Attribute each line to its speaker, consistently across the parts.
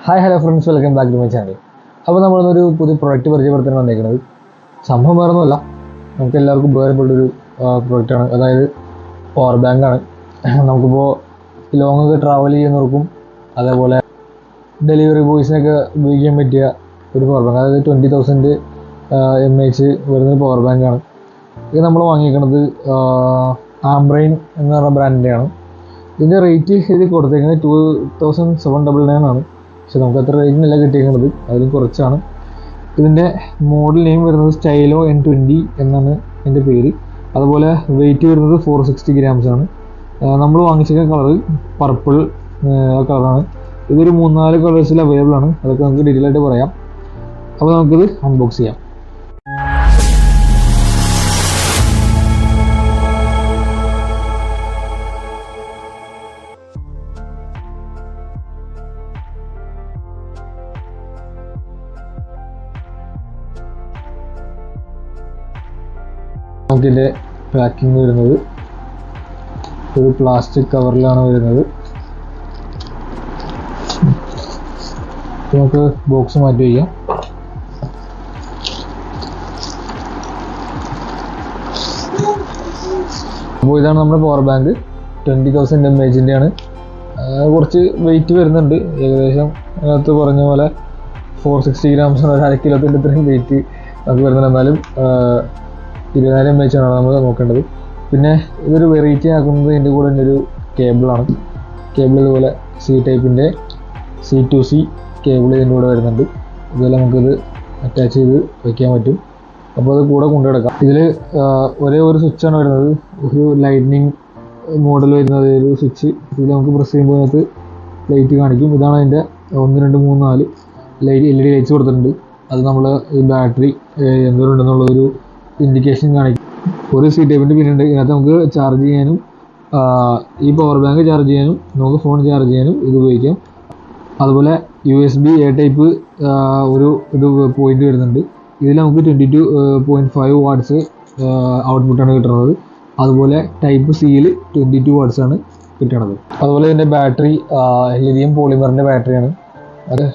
Speaker 1: Hi hello friends, welcome back to my channel. അപ്പോൾ നമ്മളൊരു പുതിയ പ്രൊഡക്റ്റ് പരിചയപ്പെടുത്താൻ വന്നേക്കുന്നത്. സംഭവം വേറൊന്നുമല്ല, നമുക്ക് എല്ലാവർക്കും ഉപകാരപ്പെട്ടൊരു പ്രൊഡക്റ്റാണ്. അതായത് പവർ ബാങ്കാണ്. നമുക്കിപ്പോൾ ലോങ് ഒക്കെ ട്രാവൽ ചെയ്യുന്നവർക്കും അതേപോലെ ഡെലിവറി ബോയ്സിനൊക്കെ ഉപയോഗിക്കാൻ പറ്റിയ ഒരു പവർ ബാങ്ക്. അതായത് 20,000 mAh വരുന്നൊരു പവർ ബാങ്കാണ്. ഇത് നമ്മൾ വാങ്ങിയിരിക്കുന്നത് ആംബ്രെയിൻ എന്ന് പറഞ്ഞ ബ്രാൻഡിൻ്റെയാണ്. ഇതിൻ്റെ റേറ്റ് ഇത് കൊടുത്തേക്കുന്നത് 2799 ആണ്. പക്ഷെ നമുക്ക് അത്ര റേറ്റിനല്ല കിട്ടിയിരിക്കുന്നത്, അതിലും കുറച്ചാണ്. ഇതിൻ്റെ മോഡൽ നെയിം വരുന്നത് സ്റ്റൈലോ N20 എന്നാണ് എൻ്റെ പേര്. അതുപോലെ വെയിറ്റ് വരുന്നത് 460 grams ആണ്. നമ്മൾ വാങ്ങിച്ചിരിക്കുന്ന കളറ് പർപ്പിൾ കളറാണ്. ഇതൊരു 3-4 കളേഴ്സിൽ അവൈലബിൾ ആണ്. അതൊക്കെ നമുക്ക് ഡീറ്റെയിൽ ആയിട്ട് പറയാം. അപ്പോൾ നമുക്കിത് അൺബോക്സ് ചെയ്യാം. നമുക്കിതിൻ്റെ പാക്കിംഗ് വരുന്നത് ഒരു പ്ലാസ്റ്റിക് കവറിലാണ് വരുന്നത്. നമുക്ക് ബോക്സ് മാറ്റി വയ്ക്കാം. അപ്പോൾ ഇതാണ് നമ്മുടെ പവർ ബാങ്ക്. 20,000 mAh കുറച്ച് വെയിറ്റ് വരുന്നുണ്ട്. ഏകദേശം അതിനകത്ത് പറഞ്ഞ പോലെ 460 grams, ഒരു 1/2 കിലോത്തിൻ്റെ ഇത്രയും വെയിറ്റ് നമുക്ക് വരുന്നുണ്ട്. എന്നാലും 20,000 mAh ആണ് നമ്മൾ നോക്കേണ്ടത്. പിന്നെ ഇതൊരു വെറൈറ്റി ആക്കുന്നത് ഇതിൻ്റെ കൂടെ തന്നെ ഒരു കേബിളാണ്. കേബിൾ ഇതുപോലെ C-ടൈപ്പിൻ്റെ C2C കേബിൾ ഇതിൻ്റെ കൂടെ വരുന്നുണ്ട്. ഇതുപോലെ നമുക്കിത് അറ്റാച്ച് ചെയ്ത് വയ്ക്കാൻ പറ്റും. അപ്പോൾ അത് കൂടെ കൊണ്ടുനടക്കാം. ഇതിൽ ഒരേ ഒരു സ്വിച്ചാണ് വരുന്നത്. ഒരു ലൈറ്റ്നിങ് മോഡൽ വരുന്നത് ഒരു സ്വിച്ച്. ഇതിൽ നമുക്ക് പ്രസ് ചെയ്യുമ്പോൾ അതിനകത്ത് ലൈറ്റ് കാണിക്കും. ഇതാണ് അതിൻ്റെ 1 2 3 4 LED ലൈറ്റ്സ് കൊടുത്തിട്ടുണ്ട്. അത് നമ്മൾ ഈ ബാറ്ററി എന്തോരം ഉണ്ടെന്നുള്ളൊരു ഇൻഡിക്കേഷൻ കാണിക്കും. ഒരു C-ടൈപ്പിൻ്റെ പിന്നുണ്ട്. ഇതിനകത്ത് നമുക്ക് ചാർജ് ചെയ്യാനും ഈ പവർ ബാങ്ക് ചാർജ് ചെയ്യാനും നമുക്ക് ഫോൺ ചാർജ് ചെയ്യാനും ഇത് ഉപയോഗിക്കാം. അതുപോലെ USB A ടൈപ്പ് ഒരു പോയിന്റ് വരുന്നുണ്ട്. ഇതിൽ നമുക്ക് 22.5 വാട്ട്സ് ഔട്ട്പുട്ടാണ് കിട്ടുന്നത്. അതുപോലെ ടൈപ്പ് സിയിൽ 22 വാട്ട്സ് ആണ് കിട്ടുന്നത്. അതുപോലെ ഇതിൻ്റെ ബാറ്ററി ലിഥിയം പോളിമറിൻ്റെ ബാറ്ററിയാണ്. അത്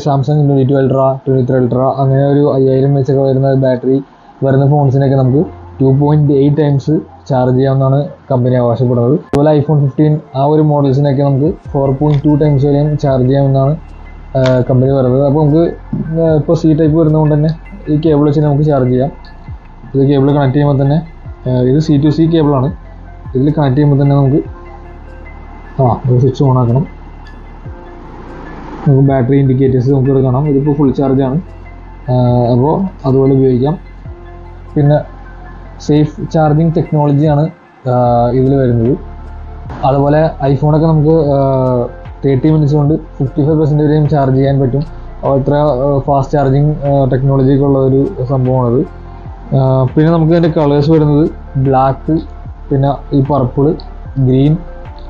Speaker 1: സാംസങ് 22 Ultra 23 Ultra അങ്ങനെ ഒരു 5000 mAh ഒക്കെ വരുന്ന ബാറ്ററി വരുന്ന ഫോൺസിനൊക്കെ നമുക്ക് 2.8 times ചാർജ് ചെയ്യാമെന്നാണ് കമ്പനി ആവശ്യപ്പെടുന്നത്. അതുപോലെ iPhone 15 ആ ഒരു മോഡൽസിനൊക്കെ നമുക്ക് 4.2 times വരെയും ചാർജ് ചെയ്യാമെന്നാണ് കമ്പനി പറയുന്നത്. അപ്പോൾ നമുക്ക് ഇപ്പോൾ C-ടൈപ്പ് വരുന്നതുകൊണ്ട് തന്നെ ഈ കേബിൾ വെച്ച് നമുക്ക് ചാർജ് ചെയ്യാം. ഇത് കേബിൾ കണക്ട് ചെയ്യുമ്പോൾ തന്നെ ഇത് C2C കേബിളാണ്. ഇതിൽ കണക്ട് ചെയ്യുമ്പോൾ തന്നെ നമുക്ക് സ്വിച്ച് ഓൺ ആക്കണം. നമുക്ക് ബാറ്ററി ഇൻഡിക്കേറ്റേഴ്സ് നമുക്ക് ഇവിടെ കാണാം. ഇതിപ്പോൾ ഫുൾ ചാർജാണ്. അപ്പോൾ അതുപോലെ ഉപയോഗിക്കാം. പിന്നെ സേഫ് ചാർജിങ് ടെക്നോളജിയാണ് ഇതിൽ വരുന്നത്. അതുപോലെ ഐഫോണൊക്കെ നമുക്ക് 30 minutes കൊണ്ട് 55% വരെയും ചാർജ് ചെയ്യാൻ പറ്റും. അത്ര ഫാസ്റ്റ് ചാർജിങ് ടെക്നോളജി ഒക്കെ ഉള്ള ഒരു സംഭവമാണത്. പിന്നെ നമുക്ക് അതിൻ്റെ കളേഴ്സ് വരുന്നത് ബ്ലാക്ക്, പിന്നെ ഈ പർപ്പിൾ, ഗ്രീൻ,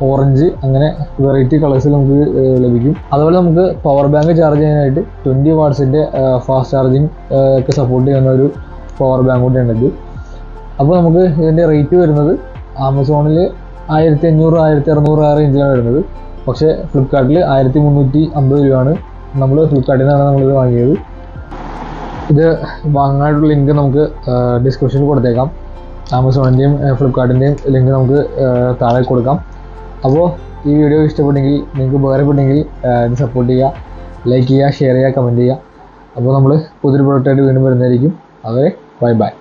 Speaker 1: ഓറഞ്ച്, അങ്ങനെ വെറൈറ്റി കളേഴ്സിൽ നമുക്ക് ലഭിക്കും. അതുപോലെ നമുക്ക് പവർ ബാങ്ക് ചാർജ് ചെയ്യാനായിട്ട് 20 വാട്ട്സിൻ്റെ ഫാസ്റ്റ് ചാർജിങ് ഒക്കെ സപ്പോർട്ട് ചെയ്യുന്ന ഒരു പവർ ബാങ്ക് കൂടിയാണ് ഇത്. അപ്പോൾ നമുക്ക് ഇതിൻ്റെ റേറ്റ് വരുന്നത് ആമസോണിൽ 1500 1600 ആ റേഞ്ചിലാണ് വരുന്നത്. പക്ഷേ ഫ്ലിപ്കാർട്ടിൽ 1350 രൂപയാണ്. നമ്മൾ ഫ്ലിപ്കാർട്ടിൽ നിന്നാണ് നമ്മളിത് വാങ്ങിയത്. ഇത് വാങ്ങാനുള്ള ലിങ്ക് നമുക്ക് ഡിസ്ക്രിപ്ഷനിൽ കൊടുത്തേക്കാം. ആമസോണിൻ്റെയും ഫ്ലിപ്കാർട്ടിൻ്റെയും ലിങ്ക് നമുക്ക് താഴെ കൊടുക്കാം. അപ്പോൾ ഈ വീഡിയോ ഇഷ്ടപ്പെട്ടെങ്കിൽ, നിങ്ങൾക്ക് ഉപകാരപ്പെട്ടെങ്കിൽ ഇത് സപ്പോർട്ട് ചെയ്യുക, ലൈക്ക് ചെയ്യുക, ഷെയർ ചെയ്യുക, കമൻറ്റ് ചെയ്യുക. അപ്പോൾ നമ്മൾ പുതിയൊരു പ്രൊഡക്റ്റായിട്ട് വീണ്ടും വരുന്നതായിരിക്കും. അതുവരെ ബൈ ബൈ.